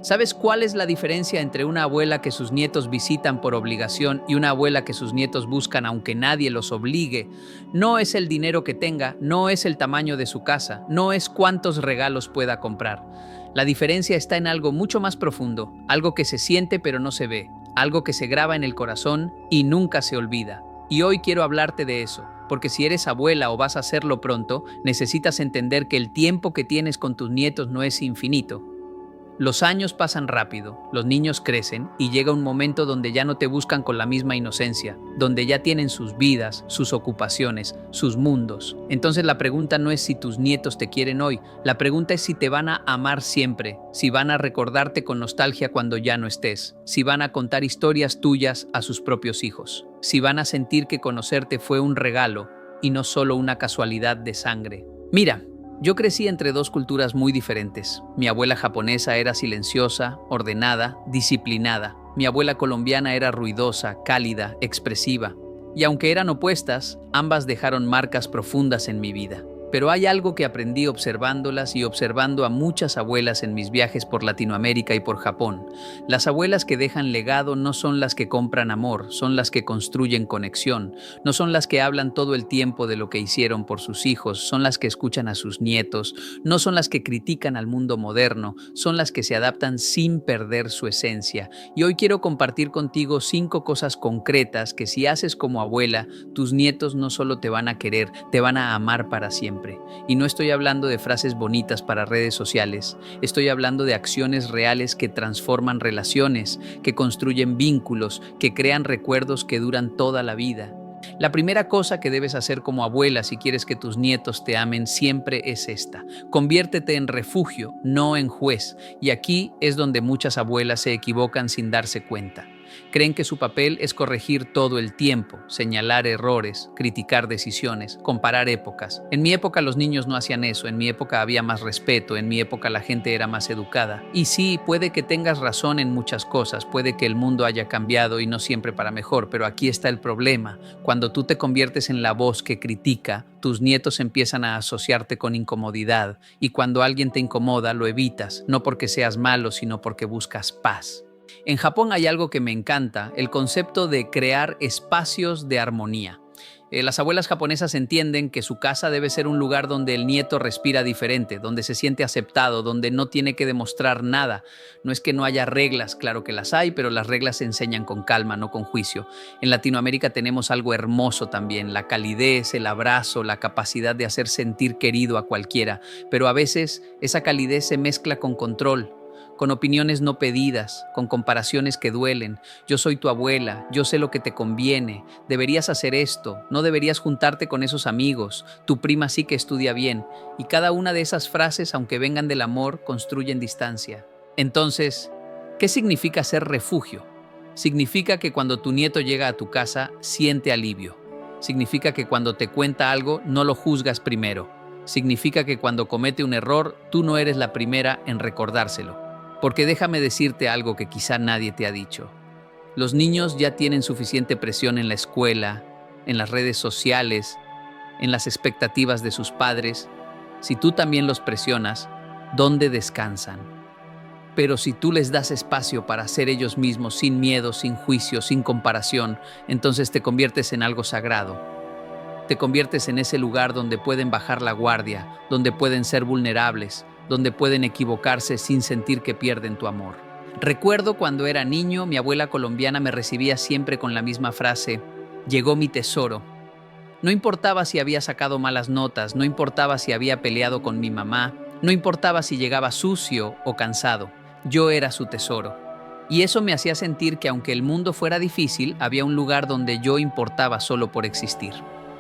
¿Sabes cuál es la diferencia entre una abuela que sus nietos visitan por obligación y una abuela que sus nietos buscan aunque nadie los obligue? No es el dinero que tenga, no es el tamaño de su casa, no es cuántos regalos pueda comprar. La diferencia está en algo mucho más profundo, algo que se siente pero no se ve, algo que se graba en el corazón y nunca se olvida. Y hoy quiero hablarte de eso, porque si eres abuela o vas a hacerlo pronto, necesitas entender que el tiempo que tienes con tus nietos no es infinito. Los años pasan rápido, los niños crecen y llega un momento donde ya no te buscan con la misma inocencia, donde ya tienen sus vidas, sus ocupaciones, sus mundos. Entonces la pregunta no es si tus nietos te quieren hoy, la pregunta es si te van a amar siempre, si van a recordarte con nostalgia cuando ya no estés, si van a contar historias tuyas a sus propios hijos, si van a sentir que conocerte fue un regalo y no solo una casualidad de sangre. Mira, yo crecí entre dos culturas muy diferentes. Mi abuela japonesa era silenciosa, ordenada, disciplinada. Mi abuela colombiana era ruidosa, cálida, expresiva. Y aunque eran opuestas, ambas dejaron marcas profundas en mi vida. Pero hay algo que aprendí observándolas y observando a muchas abuelas en mis viajes por Latinoamérica y por Japón. Las abuelas que dejan legado no son las que compran amor, son las que construyen conexión. No son las que hablan todo el tiempo de lo que hicieron por sus hijos, son las que escuchan a sus nietos. No son las que critican al mundo moderno, son las que se adaptan sin perder su esencia. Y hoy quiero compartir contigo 5 cosas concretas que si haces como abuela, tus nietos no solo te van a querer, te van a amar para siempre. Y no estoy hablando de frases bonitas para redes sociales, estoy hablando de acciones reales que transforman relaciones, que construyen vínculos, que crean recuerdos que duran toda la vida. La primera cosa que debes hacer como abuela si quieres que tus nietos te amen siempre es esta: conviértete en refugio, no en juez. Y aquí es donde muchas abuelas se equivocan sin darse cuenta. Creen que su papel es corregir todo el tiempo, señalar errores, criticar decisiones, comparar épocas. En mi época los niños no hacían eso, en mi época había más respeto, en mi época la gente era más educada. Y sí, puede que tengas razón en muchas cosas, puede que el mundo haya cambiado y no siempre para mejor, pero aquí está el problema. Cuando tú te conviertes en la voz que critica, tus nietos empiezan a asociarte con incomodidad, y cuando alguien te incomoda lo evitas, no porque seas malo, sino porque buscas paz. En Japón hay algo que me encanta, el concepto de crear espacios de armonía. Las abuelas japonesas entienden que su casa debe ser un lugar donde el nieto respira diferente, donde se siente aceptado, donde no tiene que demostrar nada. No es que no haya reglas, claro que las hay, pero las reglas se enseñan con calma, no con juicio. En Latinoamérica tenemos algo hermoso también, la calidez, el abrazo, la capacidad de hacer sentir querido a cualquiera, pero a veces esa calidez se mezcla con control, con opiniones no pedidas, con comparaciones que duelen. Yo soy tu abuela, yo sé lo que te conviene, deberías hacer esto, no deberías juntarte con esos amigos, tu prima sí que estudia bien. Y cada una de esas frases, aunque vengan del amor, construyen distancia. Entonces, ¿qué significa ser refugio? Significa que cuando tu nieto llega a tu casa, siente alivio. Significa que cuando te cuenta algo, no lo juzgas primero. Significa que cuando comete un error, tú no eres la primera en recordárselo. Porque déjame decirte algo que quizá nadie te ha dicho. Los niños ya tienen suficiente presión en la escuela, en las redes sociales, en las expectativas de sus padres. Si tú también los presionas, ¿dónde descansan? Pero si tú les das espacio para ser ellos mismos, sin miedo, sin juicio, sin comparación, entonces te conviertes en algo sagrado. Te conviertes en ese lugar donde pueden bajar la guardia, donde pueden ser vulnerables, donde pueden equivocarse sin sentir que pierden tu amor. Recuerdo cuando era niño, mi abuela colombiana me recibía siempre con la misma frase: llegó mi tesoro. No importaba si había sacado malas notas, no importaba si había peleado con mi mamá, no importaba si llegaba sucio o cansado, yo era su tesoro. Y eso me hacía sentir que aunque el mundo fuera difícil, había un lugar donde yo importaba solo por existir.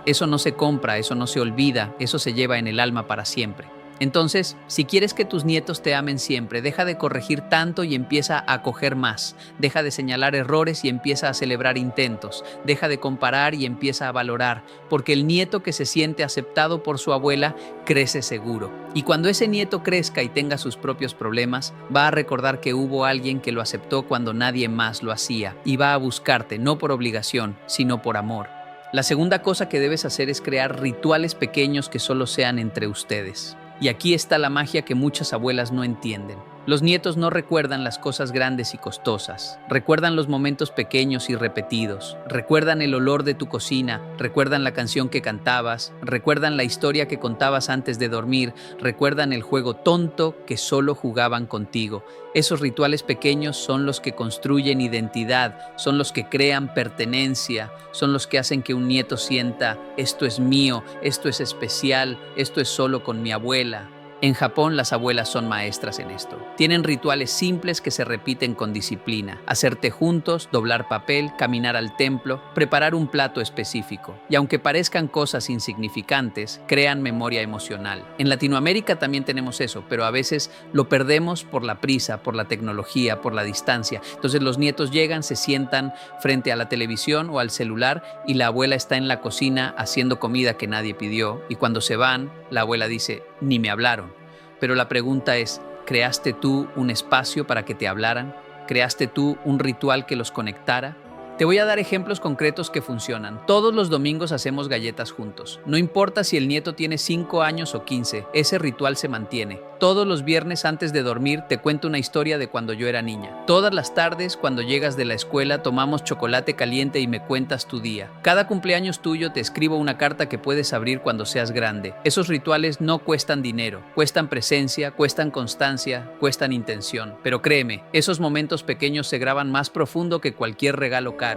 Eso no se compra, eso no se olvida, eso se lleva en el alma para siempre. Entonces, si quieres que tus nietos te amen siempre, deja de corregir tanto y empieza a acoger más. Deja de señalar errores y empieza a celebrar intentos. Deja de comparar y empieza a valorar, porque el nieto que se siente aceptado por su abuela crece seguro. Y cuando ese nieto crezca y tenga sus propios problemas, va a recordar que hubo alguien que lo aceptó cuando nadie más lo hacía, y va a buscarte no por obligación, sino por amor. La segunda cosa que debes hacer es crear rituales pequeños que solo sean entre ustedes. Y aquí está la magia que muchas abuelas no entienden. Los nietos no recuerdan las cosas grandes y costosas, recuerdan los momentos pequeños y repetidos, recuerdan el olor de tu cocina, recuerdan la canción que cantabas, recuerdan la historia que contabas antes de dormir, recuerdan el juego tonto que solo jugaban contigo. Esos rituales pequeños son los que construyen identidad, son los que crean pertenencia, son los que hacen que un nieto sienta, esto es mío, esto es especial, esto es solo con mi abuela. En Japón, las abuelas son maestras en esto. Tienen rituales simples que se repiten con disciplina. Hacer té juntos, doblar papel, caminar al templo, preparar un plato específico. Y aunque parezcan cosas insignificantes, crean memoria emocional. En Latinoamérica también tenemos eso, pero a veces lo perdemos por la prisa, por la tecnología, por la distancia. Entonces los nietos llegan, se sientan frente a la televisión o al celular y la abuela está en la cocina haciendo comida que nadie pidió. Y cuando se van, la abuela dice, ni me hablaron. Pero la pregunta es, ¿creaste tú un espacio para que te hablaran? ¿Creaste tú un ritual que los conectara? Te voy a dar ejemplos concretos que funcionan. Todos los domingos hacemos galletas juntos. No importa si el nieto tiene 5 años o 15, ese ritual se mantiene. Todos los viernes antes de dormir te cuento una historia de cuando yo era niña. Todas las tardes, cuando llegas de la escuela, tomamos chocolate caliente y me cuentas tu día. Cada cumpleaños tuyo te escribo una carta que puedes abrir cuando seas grande. Esos rituales no cuestan dinero, cuestan presencia, cuestan constancia, cuestan intención. Pero créeme, esos momentos pequeños se graban más profundo que cualquier regalo caro.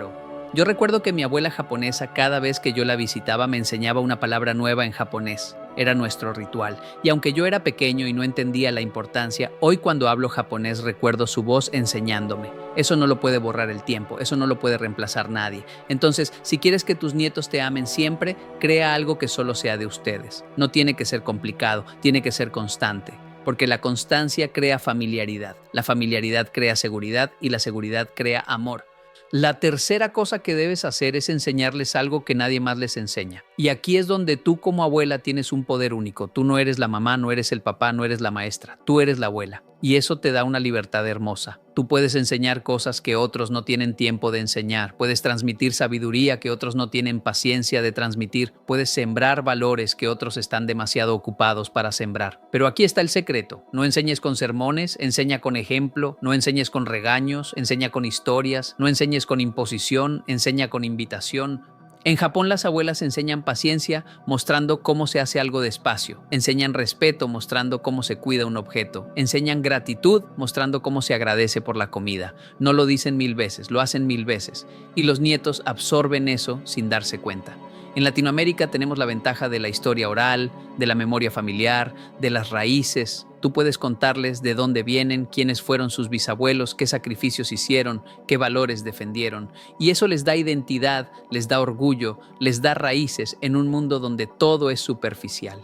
Yo recuerdo que mi abuela japonesa, cada vez que yo la visitaba, me enseñaba una palabra nueva en japonés. Era nuestro ritual. Y aunque yo era pequeño y no entendía la importancia, hoy cuando hablo japonés recuerdo su voz enseñándome. Eso no lo puede borrar el tiempo, eso no lo puede reemplazar nadie. Entonces, si quieres que tus nietos te amen siempre, crea algo que solo sea de ustedes. No tiene que ser complicado, tiene que ser constante. Porque la constancia crea familiaridad, la familiaridad crea seguridad y la seguridad crea amor. La tercera cosa que debes hacer es enseñarles algo que nadie más les enseña. Y aquí es donde tú como abuela tienes un poder único. Tú no eres la mamá, no eres el papá, no eres la maestra. Tú eres la abuela. Y eso te da una libertad hermosa. Tú puedes enseñar cosas que otros no tienen tiempo de enseñar. Puedes transmitir sabiduría que otros no tienen paciencia de transmitir. Puedes sembrar valores que otros están demasiado ocupados para sembrar. Pero aquí está el secreto. No enseñes con sermones, enseña con ejemplo. No enseñes con regaños, enseña con historias. No enseñes con imposición, enseña con invitación. En Japón las abuelas enseñan paciencia mostrando cómo se hace algo despacio, enseñan respeto mostrando cómo se cuida un objeto, enseñan gratitud mostrando cómo se agradece por la comida. No lo dicen 1000 veces, lo hacen 1000 veces. Y los nietos absorben eso sin darse cuenta. En Latinoamérica tenemos la ventaja de la historia oral, de la memoria familiar, de las raíces. Tú puedes contarles de dónde vienen, quiénes fueron sus bisabuelos, qué sacrificios hicieron, qué valores defendieron. Y eso les da identidad, les da orgullo, les da raíces en un mundo donde todo es superficial.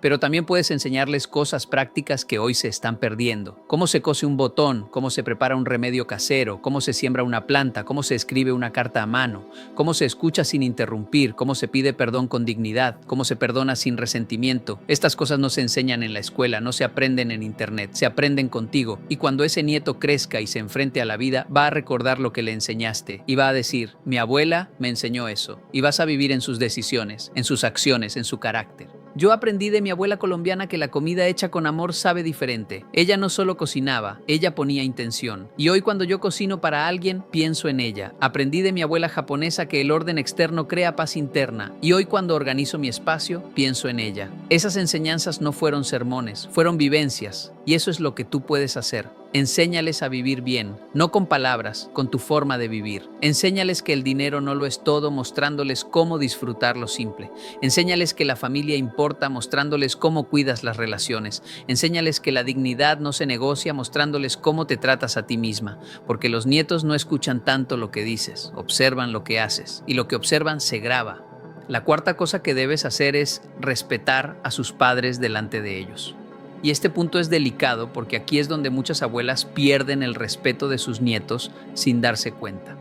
Pero también puedes enseñarles cosas prácticas que hoy se están perdiendo. Cómo se cose un botón, cómo se prepara un remedio casero, cómo se siembra una planta, cómo se escribe una carta a mano, cómo se escucha sin interrumpir, cómo se pide perdón con dignidad, cómo se perdona sin resentimiento. Estas cosas no se enseñan en la escuela, no se aprenden en internet, se aprenden contigo. Y cuando ese nieto crezca y se enfrente a la vida, va a recordar lo que le enseñaste y va a decir, mi abuela me enseñó eso. Y vas a vivir en sus decisiones, en sus acciones, en su carácter. Yo aprendí de mi abuela colombiana que la comida hecha con amor sabe diferente. Ella no solo cocinaba, ella ponía intención. Y hoy cuando yo cocino para alguien, pienso en ella. Aprendí de mi abuela japonesa que el orden externo crea paz interna. Y hoy cuando organizo mi espacio, pienso en ella. Esas enseñanzas no fueron sermones, fueron vivencias. Y eso es lo que tú puedes hacer. Enséñales a vivir bien, no con palabras, con tu forma de vivir. Enséñales que el dinero no lo es todo, mostrándoles cómo disfrutar lo simple. Enséñales que la familia importa, mostrándoles cómo cuidas las relaciones. Enséñales que la dignidad no se negocia, mostrándoles cómo te tratas a ti misma. Porque los nietos no escuchan tanto lo que dices, observan lo que haces. Y lo que observan se graba. La cuarta cosa que debes hacer es respetar a sus padres delante de ellos. Y este punto es delicado porque aquí es donde muchas abuelas pierden el respeto de sus nietos sin darse cuenta.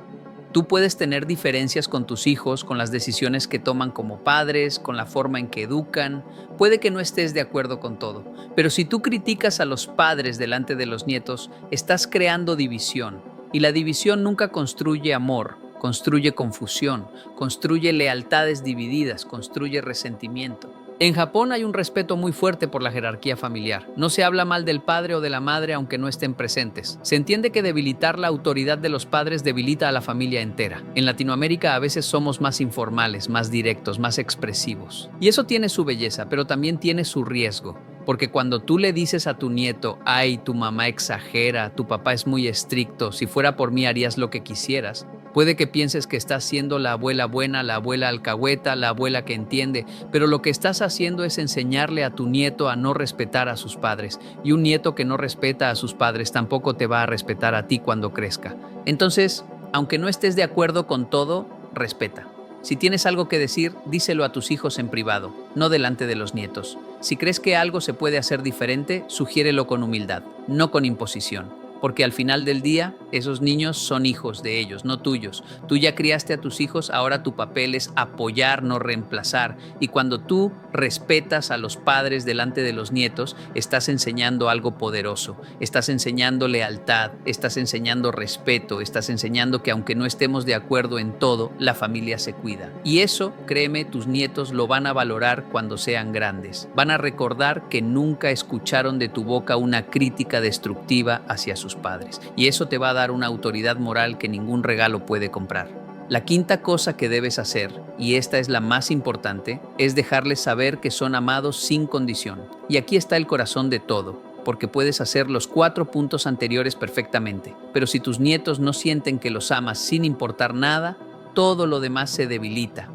Tú puedes tener diferencias con tus hijos, con las decisiones que toman como padres, con la forma en que educan. Puede que no estés de acuerdo con todo, pero si tú criticas a los padres delante de los nietos, estás creando división. Y la división nunca construye amor, construye confusión, construye lealtades divididas, construye resentimiento. En Japón hay un respeto muy fuerte por la jerarquía familiar. No se habla mal del padre o de la madre aunque no estén presentes. Se entiende que debilitar la autoridad de los padres debilita a la familia entera. En Latinoamérica a veces somos más informales, más directos, más expresivos. Y eso tiene su belleza, pero también tiene su riesgo. Porque cuando tú le dices a tu nieto, ay, tu mamá exagera, tu papá es muy estricto, si fuera por mí harías lo que quisieras, puede que pienses que estás siendo la abuela buena, la abuela alcahueta, la abuela que entiende, pero lo que estás haciendo es enseñarle a tu nieto a no respetar a sus padres, y un nieto que no respeta a sus padres tampoco te va a respetar a ti cuando crezca. Entonces, aunque no estés de acuerdo con todo, respeta. Si tienes algo que decir, díselo a tus hijos en privado, no delante de los nietos. Si crees que algo se puede hacer diferente, sugiérelo con humildad, no con imposición. Porque al final del día, esos niños son hijos de ellos, no tuyos. Tú ya criaste a tus hijos, ahora tu papel es apoyar, no reemplazar. Y cuando tú respetas a los padres delante de los nietos, estás enseñando algo poderoso. Estás enseñando lealtad, estás enseñando respeto, estás enseñando que aunque no estemos de acuerdo en todo, la familia se cuida. Y eso, créeme, tus nietos lo van a valorar cuando sean grandes. Van a recordar que nunca escucharon de tu boca una crítica destructiva hacia sus padres, y eso te va a dar una autoridad moral que ningún regalo puede comprar. La quinta cosa que debes hacer, y esta es la más importante, es dejarles saber que son amados sin condición. Y aquí está el corazón de todo, porque puedes hacer los 4 puntos anteriores perfectamente, pero si tus nietos no sienten que los amas sin importar nada, todo lo demás se debilita.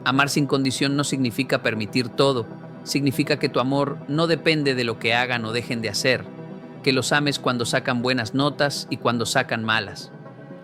Amar sin condición no significa permitir todo, significa que tu amor no depende de lo que hagan o dejen de hacer, que los ames cuando sacan buenas notas y cuando sacan malas,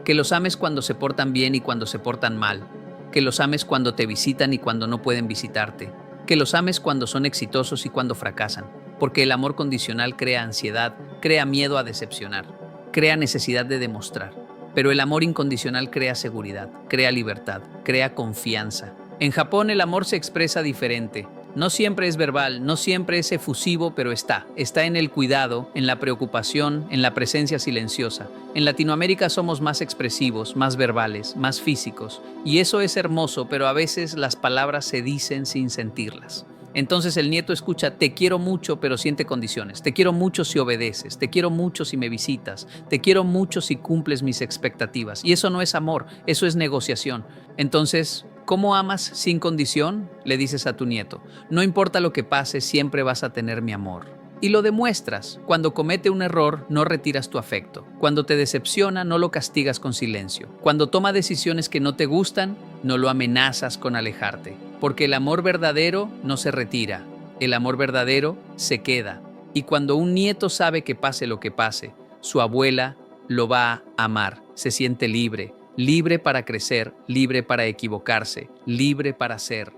que los ames cuando se portan bien y cuando se portan mal, que los ames cuando te visitan y cuando no pueden visitarte, que los ames cuando son exitosos y cuando fracasan, porque el amor condicional crea ansiedad, crea miedo a decepcionar, crea necesidad de demostrar, pero el amor incondicional crea seguridad, crea libertad, crea confianza. En Japón el amor se expresa diferente. No siempre es verbal, no siempre es efusivo, pero está en el cuidado, en la preocupación, en la presencia silenciosa. En Latinoamérica somos más expresivos, más verbales, más físicos, y eso es hermoso, pero a veces las palabras se dicen sin sentirlas. Entonces el nieto escucha, te quiero mucho, pero siente condiciones. Te quiero mucho si obedeces, te quiero mucho si me visitas, te quiero mucho si cumples mis expectativas. Y eso no es amor, eso es negociación. Entonces, ¿cómo amas sin condición? Le dices a tu nieto. No importa lo que pase, siempre vas a tener mi amor. Y lo demuestras. Cuando comete un error, no retiras tu afecto. Cuando te decepciona, no lo castigas con silencio. Cuando toma decisiones que no te gustan, no lo amenazas con alejarte. Porque el amor verdadero no se retira. El amor verdadero se queda. Y cuando un nieto sabe que pase lo que pase, su abuela lo va a amar. Se siente libre. Libre para crecer, libre para equivocarse, libre para ser.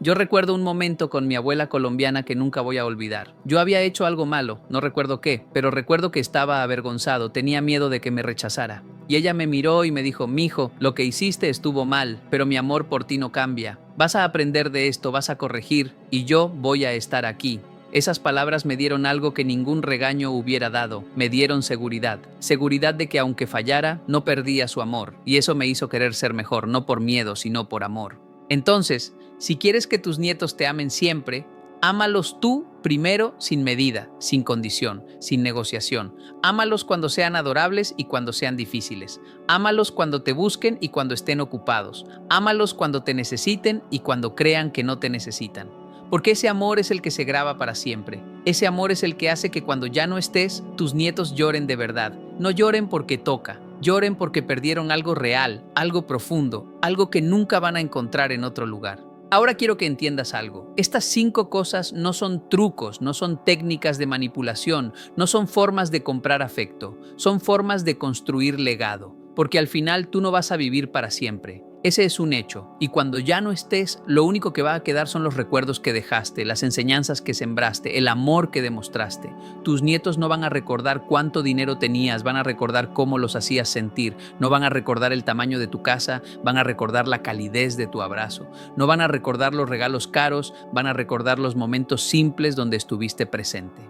Yo recuerdo un momento con mi abuela colombiana que nunca voy a olvidar. Yo había hecho algo malo, no recuerdo qué, pero recuerdo que estaba avergonzado, tenía miedo de que me rechazara. Y ella me miró y me dijo, mijo, lo que hiciste estuvo mal, pero mi amor por ti no cambia. Vas a aprender de esto, vas a corregir, y yo voy a estar aquí. Esas palabras me dieron algo que ningún regaño hubiera dado, me dieron seguridad. Seguridad de que aunque fallara, no perdía su amor, y eso me hizo querer ser mejor, no por miedo, sino por amor. Entonces, si quieres que tus nietos te amen siempre, ámalos tú primero sin medida, sin condición, sin negociación. Ámalos cuando sean adorables y cuando sean difíciles. Ámalos cuando te busquen y cuando estén ocupados. Ámalos cuando te necesiten y cuando crean que no te necesitan. Porque ese amor es el que se graba para siempre. Ese amor es el que hace que cuando ya no estés, tus nietos lloren de verdad. No lloren porque toca, lloren porque perdieron algo real, algo profundo, algo que nunca van a encontrar en otro lugar. Ahora quiero que entiendas algo. Estas 5 cosas no son trucos, no son técnicas de manipulación, no son formas de comprar afecto, son formas de construir legado. Porque al final tú no vas a vivir para siempre. Ese es un hecho, y cuando ya no estés, lo único que va a quedar son los recuerdos que dejaste, las enseñanzas que sembraste, el amor que demostraste. Tus nietos no van a recordar cuánto dinero tenías, van a recordar cómo los hacías sentir, no van a recordar el tamaño de tu casa, van a recordar la calidez de tu abrazo, no van a recordar los regalos caros, van a recordar los momentos simples donde estuviste presente.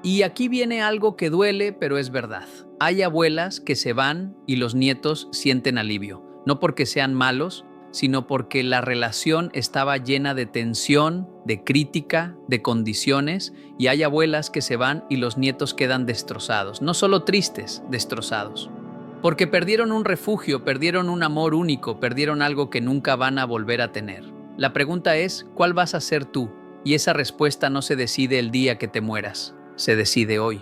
Y aquí viene algo que duele, pero es verdad. Hay abuelas que se van y los nietos sienten alivio. No porque sean malos, sino porque la relación estaba llena de tensión, de crítica, de condiciones, y hay abuelas que se van y los nietos quedan destrozados, no solo tristes, destrozados. Porque perdieron un refugio, perdieron un amor único, perdieron algo que nunca van a volver a tener. La pregunta es, ¿cuál vas a ser tú? Y esa respuesta no se decide el día que te mueras, se decide hoy.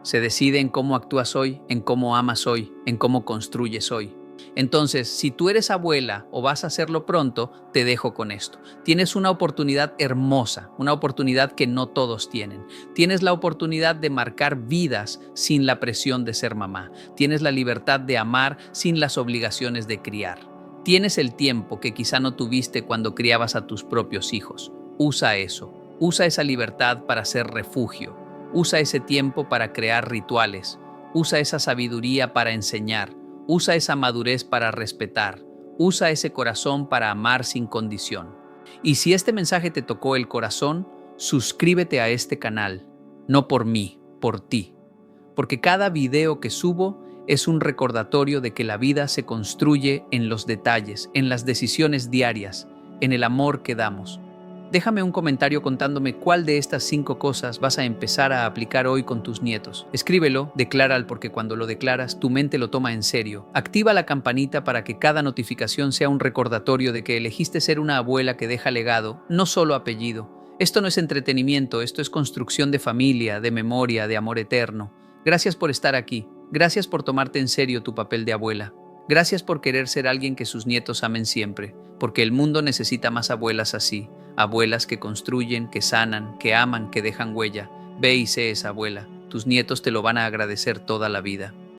Se decide en cómo actúas hoy, en cómo amas hoy, en cómo construyes hoy. Entonces, si tú eres abuela o vas a hacerlo pronto, te dejo con esto. Tienes una oportunidad hermosa, una oportunidad que no todos tienen. Tienes la oportunidad de marcar vidas sin la presión de ser mamá. Tienes la libertad de amar sin las obligaciones de criar. Tienes el tiempo que quizá no tuviste cuando criabas a tus propios hijos. Usa eso. Usa esa libertad para ser refugio. Usa ese tiempo para crear rituales. Usa esa sabiduría para enseñar. Usa esa madurez para respetar. Usa ese corazón para amar sin condición. Y si este mensaje te tocó el corazón, suscríbete a este canal. No por mí, por ti. Porque cada video que subo es un recordatorio de que la vida se construye en los detalles, en las decisiones diarias, en el amor que damos. Déjame un comentario contándome cuál de estas 5 cosas vas a empezar a aplicar hoy con tus nietos. Escríbelo, decláralo, porque cuando lo declaras, tu mente lo toma en serio. Activa la campanita para que cada notificación sea un recordatorio de que elegiste ser una abuela que deja legado, no solo apellido. Esto no es entretenimiento, esto es construcción de familia, de memoria, de amor eterno. Gracias por estar aquí. Gracias por tomarte en serio tu papel de abuela. Gracias por querer ser alguien que sus nietos amen siempre, porque el mundo necesita más abuelas así. Abuelas que construyen, que sanan, que aman, que dejan huella. Ve y sé esa abuela. Tus nietos te lo van a agradecer toda la vida.